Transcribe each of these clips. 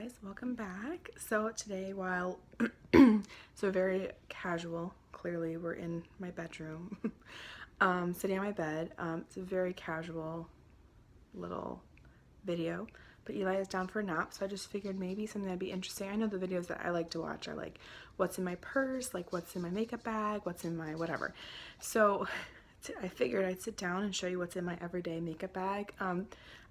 guys, welcome back. So today, while so very casual, clearly we're in my bedroom, sitting on my bed. It's a very casual little video, but Eli is down for a nap, so I just figured maybe something that'd be interesting. I know the videos that I like to watch are like what's in my purse, like what's in my makeup bag, what's in my whatever. So I figured I'd sit down and show you what's in my everyday makeup bag.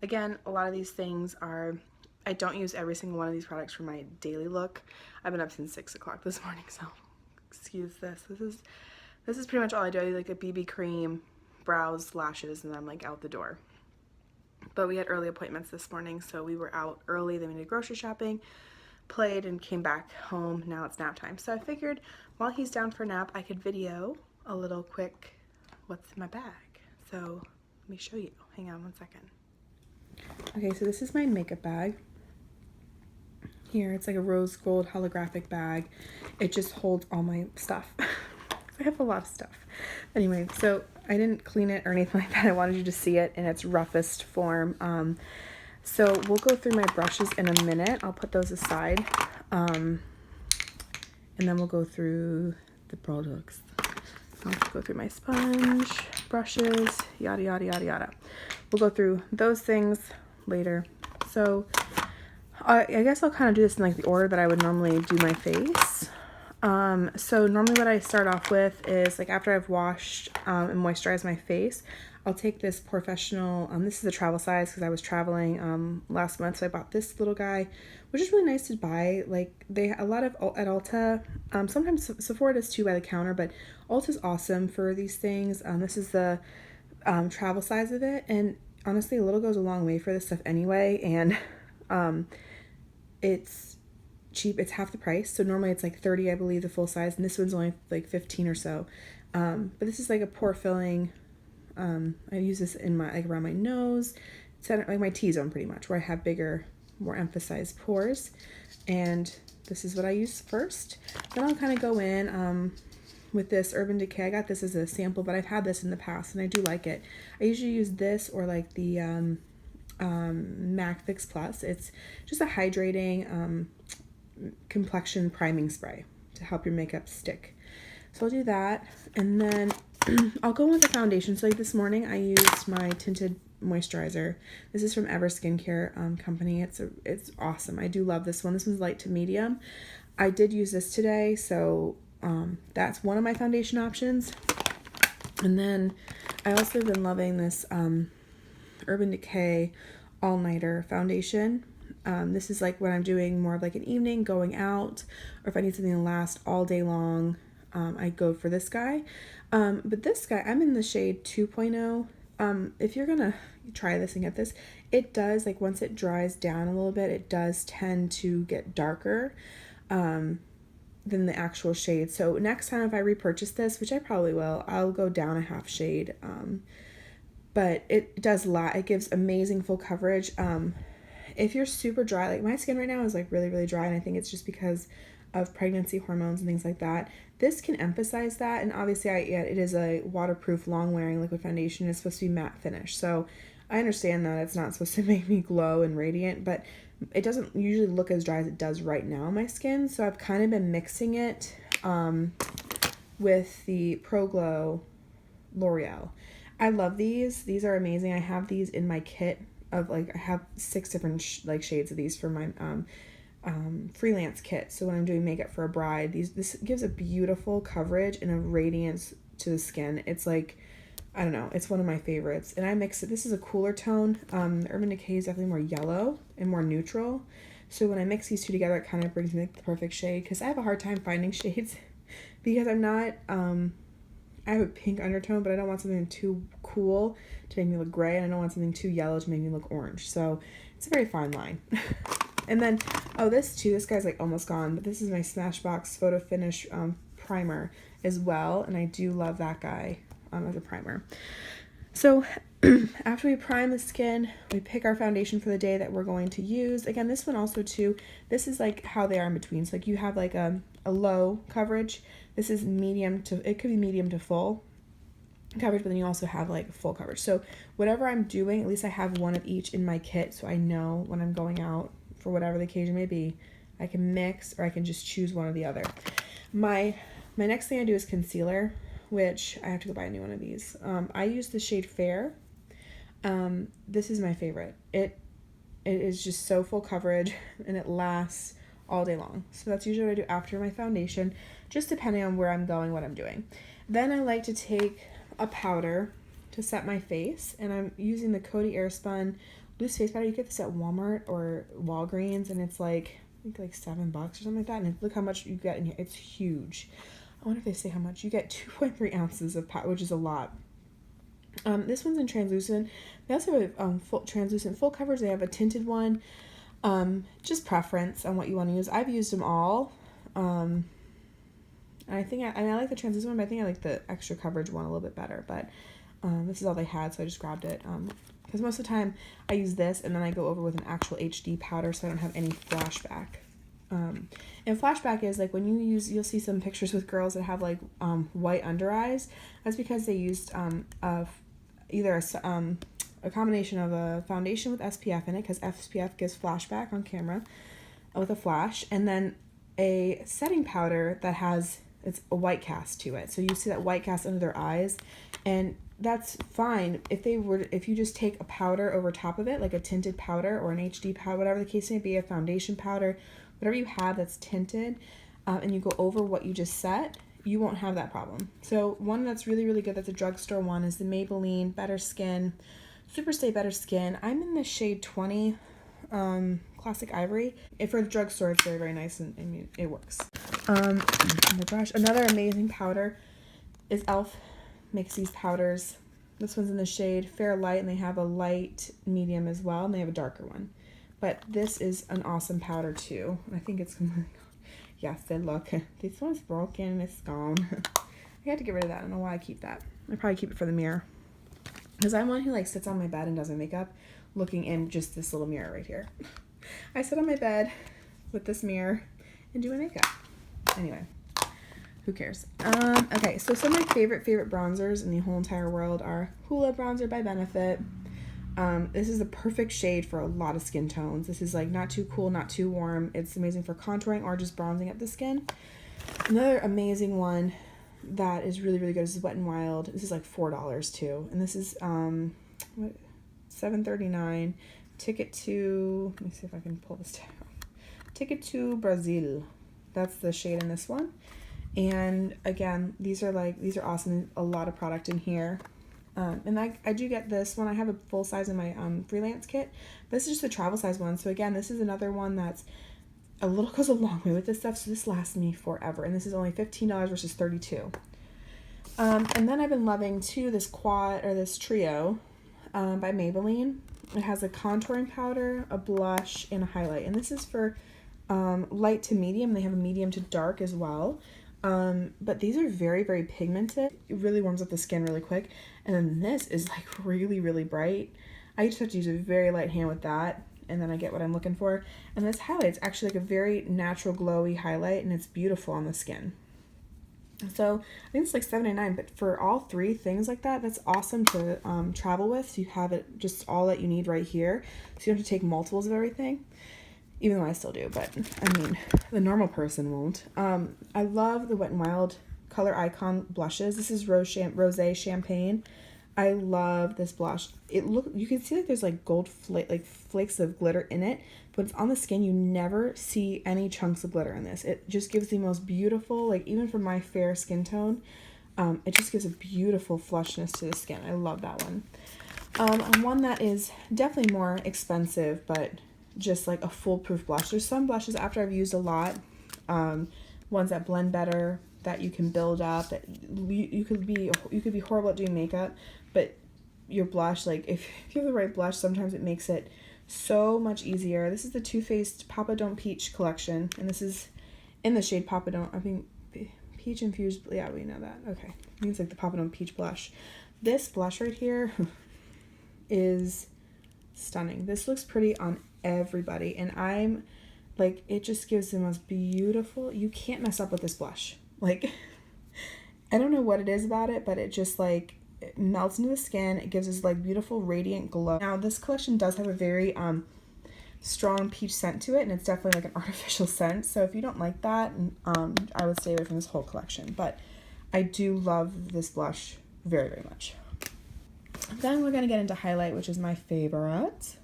Again, a lot of these things are, I don't use every single one of these products for my daily look. I've been up since 6 o'clock this morning, so excuse this. This is pretty much all I do. I do like a BB cream, brows, lashes, and then I'm like out the door. But we had early appointments this morning, so we were out early. Then we did grocery shopping, played, and came back home. Now it's nap time. So I figured while he's down for a nap, I could video a little quick what's in my bag. So let me show you. Hang on one second. Okay, so this is my makeup bag. Here, it's like a rose gold holographic bag. It just holds all my stuff. I have a lot of stuff. Anyway, so I didn't clean it or anything like that. I wanted you to see it in its roughest form. So we'll go through my brushes in a minute. I'll put those aside. And then we'll go through the products. I'll go through my sponge, brushes, yada, yada, yada, yada. We'll go through those things later. So I guess I'll kind of do this in like the order that I would normally do my face. So normally what I start off with is like after I've washed and moisturized my face, I'll take this professional, this is a travel size because I was traveling last month, so I bought this little guy, which is really nice to buy. Like a lot of at Ulta, sometimes Sephora does too by the counter, but Ulta's awesome for these things. This is the travel size of it, and honestly a little goes a long way for this stuff anyway, and it's cheap. It's half the price, so normally it's like 30, I believe, the full size, and this one's only like 15 or so. But this is like a pore filling. I use this in my, like around my nose, center, like my T-zone pretty much, where I have bigger, more emphasized pores. And this is what I use first. Then I'll kind of go in with this Urban Decay. I got this as a sample, but I've had this in the past and I do like it. I usually use this or like the MAC Fix Plus. It's just a hydrating complexion priming spray to help your makeup stick. So I'll do that, and then I'll go with the foundation. So like this morning I used my tinted moisturizer. This is from Ever Skincare company. It's awesome. I do love this one. This one's light to medium. I did use this today, so that's one of my foundation options. And then I also have been loving this Urban Decay All Nighter foundation. This is like when I'm doing more of like an evening, going out, or if I need something to last all day long, I go for this guy. But this guy, I'm in the shade 2.0. If you're gonna try this and get this, it does, like once it dries down a little bit, it does tend to get darker than the actual shade. So next time if I repurchase this, which I probably will, I'll go down a half shade. But it does a lot. It gives amazing full coverage. If you're super dry, like my skin right now is like really, really dry, and I think it's just because of pregnancy hormones and things like that. This can emphasize that, and obviously it is a waterproof, long-wearing liquid foundation. It's supposed to be matte finish, so I understand that it's not supposed to make me glow and radiant, but it doesn't usually look as dry as it does right now on my skin, so I've kind of been mixing it with the Pro Glow L'Oreal. I love these. These are amazing. I have these in my kit of like, I have 6 different shades of these for my freelance kit. So when I'm doing makeup for a bride, this gives a beautiful coverage and a radiance to the skin. It's like, I don't know, it's one of my favorites. And I mix it. This is a cooler tone. Urban Decay is definitely more yellow and more neutral. So when I mix these two together, it kind of brings me like the perfect shade, because I have a hard time finding shades because I'm not, I have a pink undertone, but I don't want something too cool to make me look gray, and I don't want something too yellow to make me look orange. So it's a very fine line. And then, this guy's like almost gone, but this is my Smashbox Photo Finish primer as well, and I do love that guy as a primer. So after we prime the skin, we pick our foundation for the day that we're going to use. Again, this one also too, this is like how they are in between. So like you have like a low coverage. This is medium to, it could be medium to full coverage, but then you also have like full coverage. So whatever I'm doing, at least I have one of each in my kit, so I know when I'm going out for whatever the occasion may be. I can mix, or I can just choose one or the other. My next thing I do is concealer, which I have to go buy a new one of these. I use the shade Fair. This is my favorite. It is just so full coverage, and it lasts all day long. So that's usually what I do after my foundation, just depending on where I'm going, what I'm doing. Then I like to take a powder to set my face, and I'm using the Coty Airspun loose face powder. You get this at Walmart or Walgreens, and it's like, I think like $7 or something like that. And look how much you get in here. It's huge. I wonder if they say how much. You get 2.3 ounces of powder, which is a lot. This one's in translucent. They also have a full translucent full coverage. They have a tinted one. Just preference on what you want to use. I've used them all. I think I like the translucent one, but I think I like the extra coverage one a little bit better. But this is all they had, so I just grabbed it. Because most of the time I use this, and then I go over with an actual HD powder, so I don't have any flashback. And flashback is like when you'll see some pictures with girls that have like white under eyes. That's because they used either a combination of a foundation with SPF in it, because SPF gives flashback on camera with a flash, and then a setting powder that has a white cast to it. So you see that white cast under their eyes, and that's fine if you just take a powder over top of it, like a tinted powder or an HD powder, whatever the case may be, a foundation powder, whatever you have that's tinted, and you go over what you just set, you won't have that problem. So one that's really, really good, that's a drugstore one, is the Maybelline Better Skin, Superstay Better Skin. I'm in the shade 20, Classic Ivory. For the drugstore, it's very, very nice, and it works. Oh my gosh, another amazing powder is e.l.f. makes these powders. This one's in the shade Fair Light, and they have a light medium as well, and they have a darker one. But this is an awesome powder too. I think it's completely gone. Yes, then look, this one's broken, it's gone. I had to get rid of that. I don't know why I keep that. I probably keep it for the mirror, because I'm one who like sits on my bed and does my makeup looking in just this little mirror right here. I sit on my bed with this mirror and do my makeup. Anyway, who cares? Okay, so some of my favorite bronzers in the whole entire world are Hoola Bronzer by Benefit. This is the perfect shade for a lot of skin tones. This is like not too cool, not too warm. It's amazing for contouring or just bronzing up the skin. Another amazing one that is really, really good is Wet n Wild. This is like $4 too. And this is $7.39. Ticket to, let me see if I can pull this down. Ticket to Brazil. That's the shade in this one. And again, these are awesome. A lot of product in here. And I do get this one. I have a full size in my freelance kit. This is just the travel size one. So again, this is another one that's goes a long way with this stuff. So this lasts me forever. And this is only $15 versus $32. And then I've been loving too this trio by Maybelline. It has a contouring powder, a blush, and a highlight. And this is for light to medium. They have a medium to dark as well. But these are very, very pigmented. It really warms up the skin really quick. And then this is like really, really bright. I just have to use a very light hand with that, and then I get what I'm looking for. And this highlight's actually like a very natural glowy highlight, and it's beautiful on the skin. So I think it's like $7.99, but for all three things like that, that's awesome to travel with. So you have it just all that you need right here. So you don't have to take multiples of everything. Even though I still do, but I mean, the normal person won't. I love the Wet n Wild Color Icon blushes. This is Rosé Champagne. I love this blush. You can see like there's like gold flakes of glitter in it, but it's on the skin. You never see any chunks of glitter in this. It just gives the most beautiful, like even for my fair skin tone, it just gives a beautiful flushness to the skin. I love that one. And one that is definitely more expensive, but just like a foolproof blush. There's some blushes after I've used a lot, ones that blend better, that you can build up, that you could be horrible at doing makeup, but your blush, like if you have the right blush, sometimes it makes it so much easier. This is the Too Faced Papa Don't Peach collection, and this is in the shade Papa Don't, I think peach infused, yeah, we know that. Okay, I think it's like the Papa Don't Peach blush. This blush right here is stunning. This looks pretty on everybody, and I'm like, it just gives the most beautiful, you can't mess up with this blush. Like, I don't know what it is about it, but it just like, it melts into the skin. It gives this like beautiful radiant glow. Now this collection does have a very strong peach scent to it, and it's definitely like an artificial scent. So if you don't like that, I would stay away from this whole collection. But I do love this blush very, very much. Then we're going to get into highlight, which is my favorite.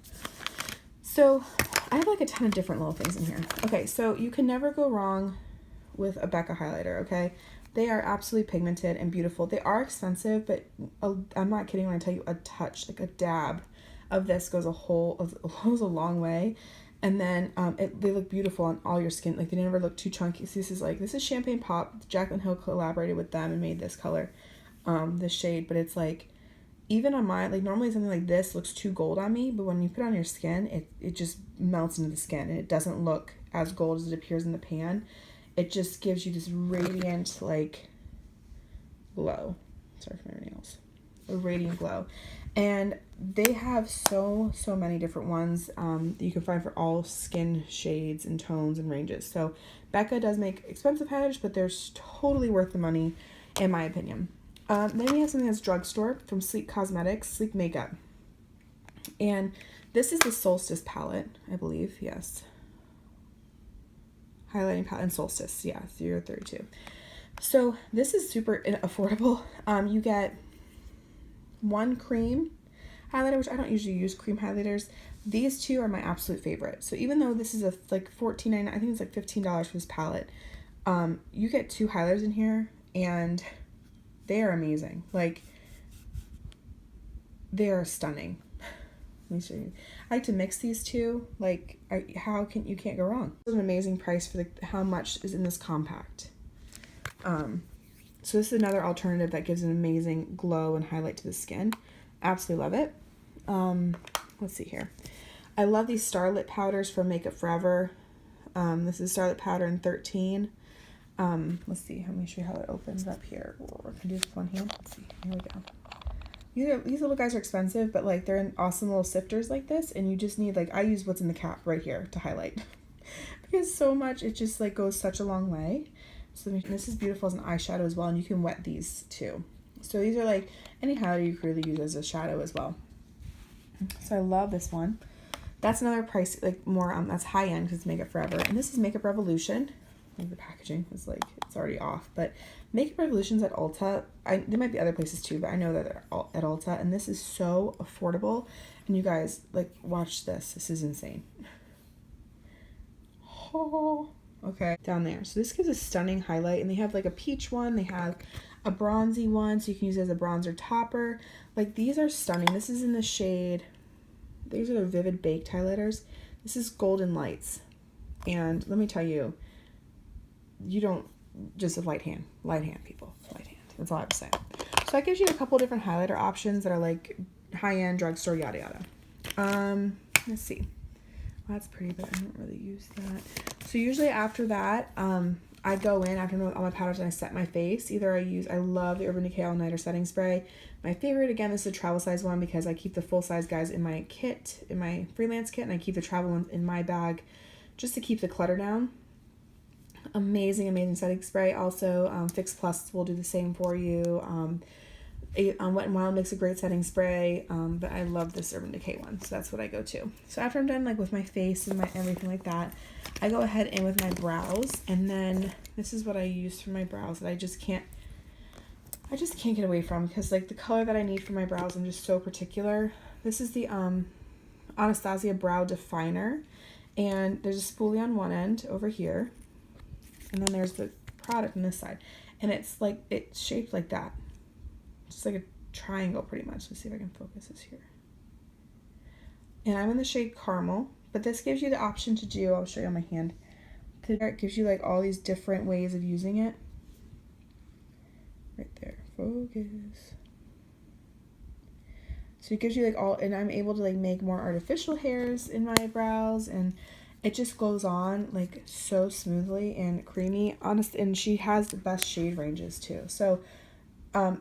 So I have like a ton of different little things in here. Okay, so you can never go wrong with a Becca highlighter, okay? They are absolutely pigmented and beautiful. They are expensive, but I'm not kidding when I tell you a touch, like a dab of this goes a long way. And then they look beautiful on all your skin. Like, they never look too chunky. So this is Champagne Pop. Jaclyn Hill collaborated with them and made this color, this shade. But it's like, even on mine, like normally something like this looks too gold on me, but when you put it on your skin, it just melts into the skin and it doesn't look as gold as it appears in the pan. It just gives you this radiant, like, glow. Sorry for my nails. A radiant glow. And they have so many different ones that you can find for all skin shades and tones and ranges. So Becca does make expensive highlighters, but they're totally worth the money, in my opinion. Then we have something that's drugstore from Sleek Cosmetics, Sleek Makeup. And this is the Solstice palette, I believe. Yes. Highlighting palette and Solstice. Yeah, 032. So this is super affordable. You get one cream highlighter, which I don't usually use cream highlighters. These two are my absolute favorite. So even though this is like $14.99, I think it's like $15 for this palette, you get two highlighters in here, and they are amazing. Like, they are stunning. Let me show you. I like to mix these two. Like, you can't go wrong. It's an amazing price for how much is in this compact. So this is another alternative that gives an amazing glow and highlight to the skin. Absolutely love it. Let's see here. I love these Starlit powders from Makeup Forever. This is Starlit powder in 13. Let's see. Let me show you how it opens up here. Or can I do this with one hand? Let's see. Here we go. These little guys are expensive, but like, they're in awesome little sifters like this, and you just need, like, I use what's in the cap right here to highlight because so much, it just like goes such a long way. So this is beautiful as an eyeshadow as well, and you can wet these too. So these are like any highlighter you could really use as a shadow as well. So I love this one. That's another price, like more, that's high end because it's Makeup Forever. And this is Makeup Revolution. Like, the packaging is like, it's already off, but Makeup Revolution's at Ulta. There might be other places too, but I know that they're all at Ulta, and this is so affordable. And you guys, like, watch this. This is insane. Oh, okay, down there. So this gives a stunning highlight, and they have like a peach one. They have a bronzy one, so you can use it as a bronzer topper. Like, these are stunning. This is in the shade, these are the Vivid Baked highlighters. This is Golden Lights, and let me tell you, you don't just a light hand people, light hand. That's all I have to say. So that gives you a couple different highlighter options that are like high-end drugstore, yada yada. Let's see. Well, that's pretty, but I don't really use that. So usually after that, I go in after all my powders and I set my face. I love the Urban Decay All Nighter Setting Spray. My favorite, again, this is a travel size one because I keep the full size guys in my kit, in my freelance kit, and I keep the travel ones in my bag just to keep the clutter down. Amazing setting spray. Also, Fix Plus will do the same for you. Wet n Wild makes a great setting spray, but I love this Urban Decay one, so that's what I go to. So after I'm done, like, with my face and my everything like that, I go ahead in with my brows, and then this is what I use for my brows that I just can't get away from, because like the color that I need for my brows, I'm just so particular. This is the Anastasia Brow Definer, and there's a spoolie on one end over here, and then there's the product on this side, and it's shaped like that, just like a triangle pretty much. Let's see if I can focus this here. And I'm in the shade Caramel, but this gives you the option to do, I'll show you on my hand, it gives you like all these different ways of using it. Right there, focus. So it gives you like all, and I'm able to like make more artificial hairs in my brows, and it just goes on like so smoothly and creamy. Honest, and she has the best shade ranges too. So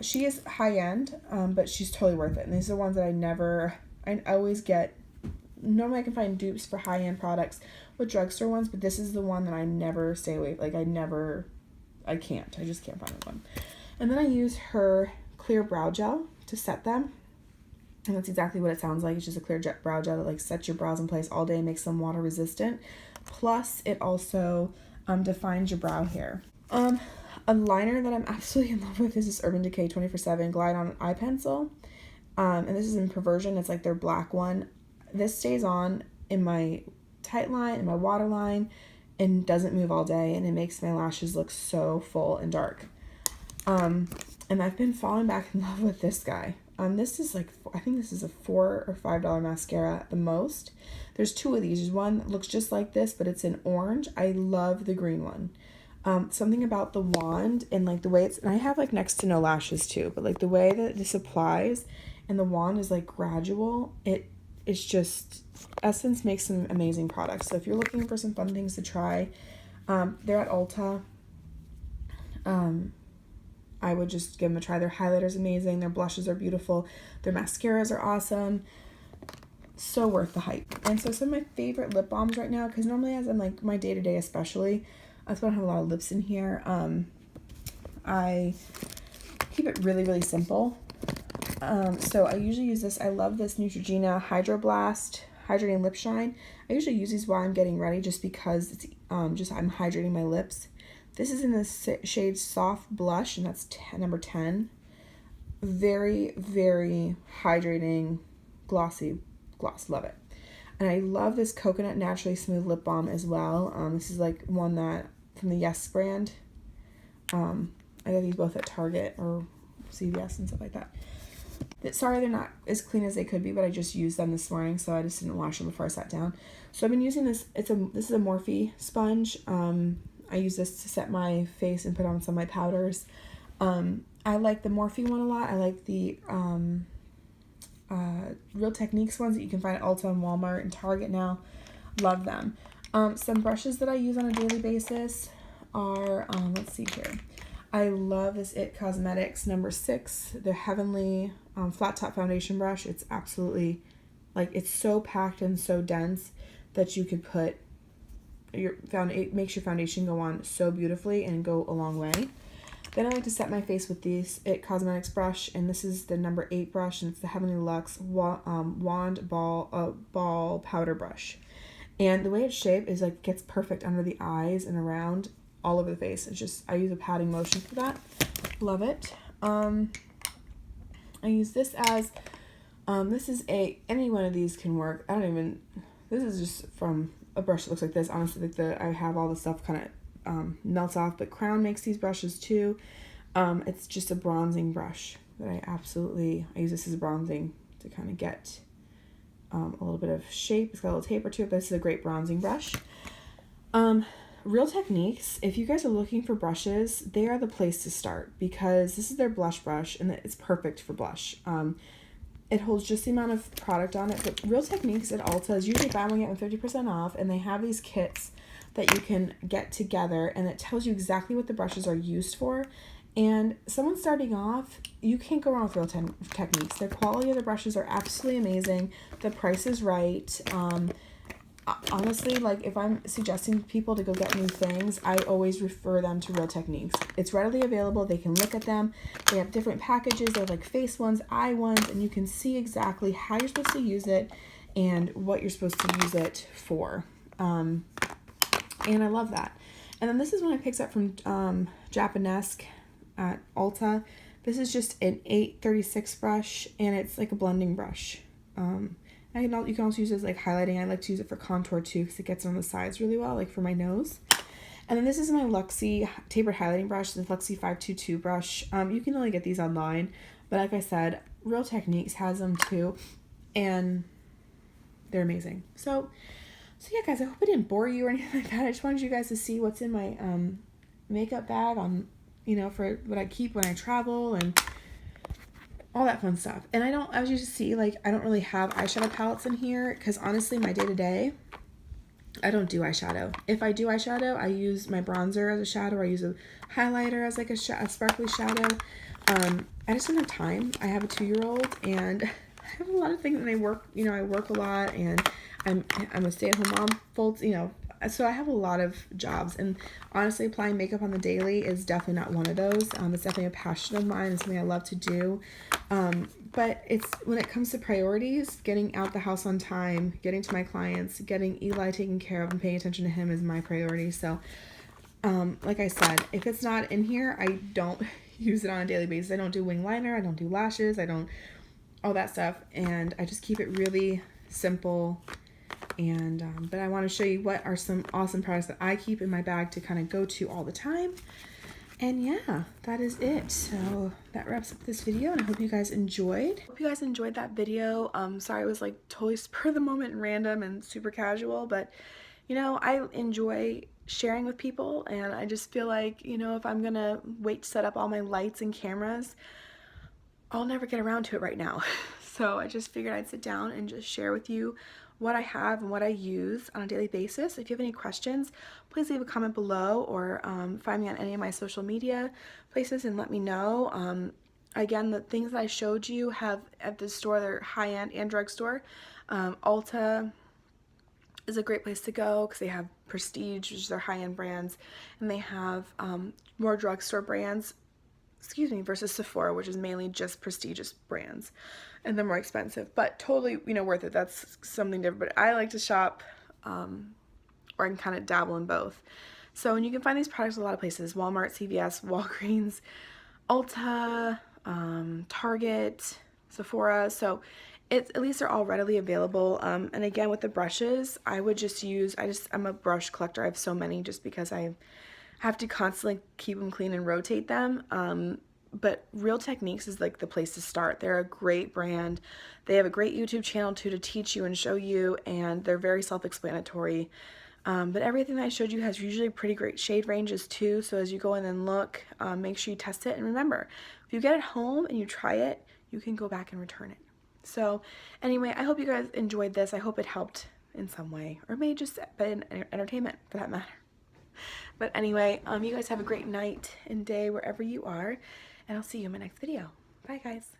she is high end, but she's totally worth it. And these are ones that I always get. Normally I can find dupes for high end products with drugstore ones, but this is the one that I never stay away. Like I just can't find one. And then I use her clear brow gel to set them. And that's exactly what it sounds like. It's just a clear jet brow gel that like sets your brows in place all day, makes them water resistant. Plus, it also defines your brow hair. A liner that I'm absolutely in love with is this Urban Decay 24/7 Glide On Eye Pencil. And this is in Perversion. It's like their black one. This stays on in my tight line, in my waterline, and doesn't move all day. And it makes my lashes look so full and dark. And I've been falling back in love with this guy. This is like, I think this is a $4 or $5 mascara at the most. There's two of these. There's one that looks just like this, but it's in orange. I love the green one. Something about the wand and like the way it's, and I have like next to no lashes too, but like the way that this applies and the wand is like gradual, it's just, Essence makes some amazing products. So if you're looking for some fun things to try, they're at Ulta. I would just give them a try. Their highlighter's amazing. Their blushes are beautiful. Their mascaras are awesome. So worth the hype. And so some of my favorite lip balms right now, because normally as I'm like my day-to-day especially, that's why I have a lot of lips in here. I keep it really, really simple. So I usually use this. I love this Neutrogena Hydro Blast Hydrating Lip Shine. I usually use these while I'm getting ready just because it's just I'm hydrating my lips. This is in the shade Soft Blush, and that's number 10. Very, very hydrating, glossy gloss. Love it. And I love this Coconut Naturally Smooth Lip Balm as well. This is like one that, from the Yes brand. I got these both at Target or CVS and stuff like that. Sorry, they're not as clean as they could be, but I just used them this morning, so I just didn't wash them before I sat down. So I've been using this. This is a Morphe sponge. I use this to set my face and put on some of my powders. I like the Morphe one a lot. I like the Real Techniques ones that you can find at Ulta and Walmart and Target now. Love them. Some brushes that I use on a daily basis are, let's see here. I love this It Cosmetics number 6, the Heavenly Flat Top Foundation Brush. It's absolutely, like, it's so packed and so dense that you could put it makes your foundation go on so beautifully and go a long way. Then I like to set my face with these It Cosmetics brush, and this is the number 8 brush, and it's the Heavenly Luxe Wand Ball Powder Brush. And the way it's shaped is like gets perfect under the eyes and around all over the face. It's just, I use a patting motion for that. Love it. I use this as, this is any one of these can work. This is just from a brush that looks like this. Honestly, like I have all the stuff kind of melts off, but Crown makes these brushes too. It's just a bronzing brush that I use this as bronzing to kind of get a little bit of shape. It's got a little taper to it, but this is a great bronzing brush. Real Techniques, if you guys are looking for brushes, they are the place to start because this is their blush brush and it's perfect for blush. It holds just the amount of product on it, but Real Techniques at Ulta is usually buy one get one 50% off, and they have these kits that you can get together, and it tells you exactly what the brushes are used for. And someone starting off, you can't go wrong with Real Techniques. The quality of the brushes are absolutely amazing. The price is right. Honestly, like if I'm suggesting people to go get new things, I always refer them to Real Techniques. It's readily available. They can look at them. They have different packages. They have like face ones, eye ones, and you can see exactly how you're supposed to use it and what you're supposed to use it for. And I love that. And then this is one I picked up from Japanesque at Ulta. This is just an 836 brush, and it's like a blending brush. You can also use it as like highlighting. I like to use it for contour too because it gets on the sides really well, like for my nose. And then this is my Luxie tapered highlighting brush, the Luxie 522 brush. You can only get these online, but like I said, Real Techniques has them too, and they're amazing. So yeah, guys, I hope I didn't bore you or anything like that. I just wanted you guys to see what's in my makeup bag for what I keep when I travel and all that fun stuff. And as you see, like, I don't really have eyeshadow palettes in here because honestly, my day-to-day, I don't do eyeshadow. If I do eyeshadow, I use my bronzer as a shadow, or I use a highlighter as like a sparkly shadow. I just don't have time. I have a 2-year-old and I have a lot of things, and I work a lot, and I'm a stay-at-home mom, so I have a lot of jobs, and honestly, applying makeup on the daily is definitely not one of those. It's definitely a passion of mine. It's something I love to do. But it's when it comes to priorities, getting out the house on time, getting to my clients, getting Eli taken care of and paying attention to him is my priority. So like I said, if it's not in here, I don't use it on a daily basis. I don't do wing liner, I don't do lashes, I don't all that stuff, and I just keep it really simple. And but I want to show you what are some awesome products that I keep in my bag to kind of go to all the time. And yeah, that is it. So that wraps up this video, and I hope you guys enjoyed. Hope you guys enjoyed that video. Sorry it was like totally spur of the moment and random and super casual, but you know, I enjoy sharing with people, and I just feel like, you know, if I'm gonna wait to set up all my lights and cameras, I'll never get around to it right now. So I just figured I'd sit down and just share with you what I have and what I use on a daily basis. If you have any questions, please leave a comment below, or find me on any of my social media places and let me know. Again, the things that I showed you have at the store, they're high-end and drugstore. Ulta is a great place to go because they have Prestige, which is their high-end brands, and they have more drugstore brands, versus Sephora, which is mainly just prestigious brands, and they're more expensive, but totally, you know, worth it. That's something different. But I like to shop, or I can kind of dabble in both. So, and you can find these products a lot of places: Walmart, CVS, Walgreens, Ulta, Target, Sephora. So at least they're all readily available. And again, with the brushes, I would just use, I'm a brush collector. I have so many just because I have to constantly keep them clean and rotate them. But Real Techniques is like the place to start. They're a great brand. They have a great YouTube channel too to teach you and show you, and they're very self-explanatory. But everything that I showed you has usually pretty great shade ranges too. So as you go in and look, make sure you test it. And remember, if you get it home and you try it, you can go back and return it. So anyway, I hope you guys enjoyed this. I hope it helped in some way, or maybe just been entertainment for that matter. But anyway, you guys have a great night and day wherever you are, and I'll see you in my next video. Bye guys.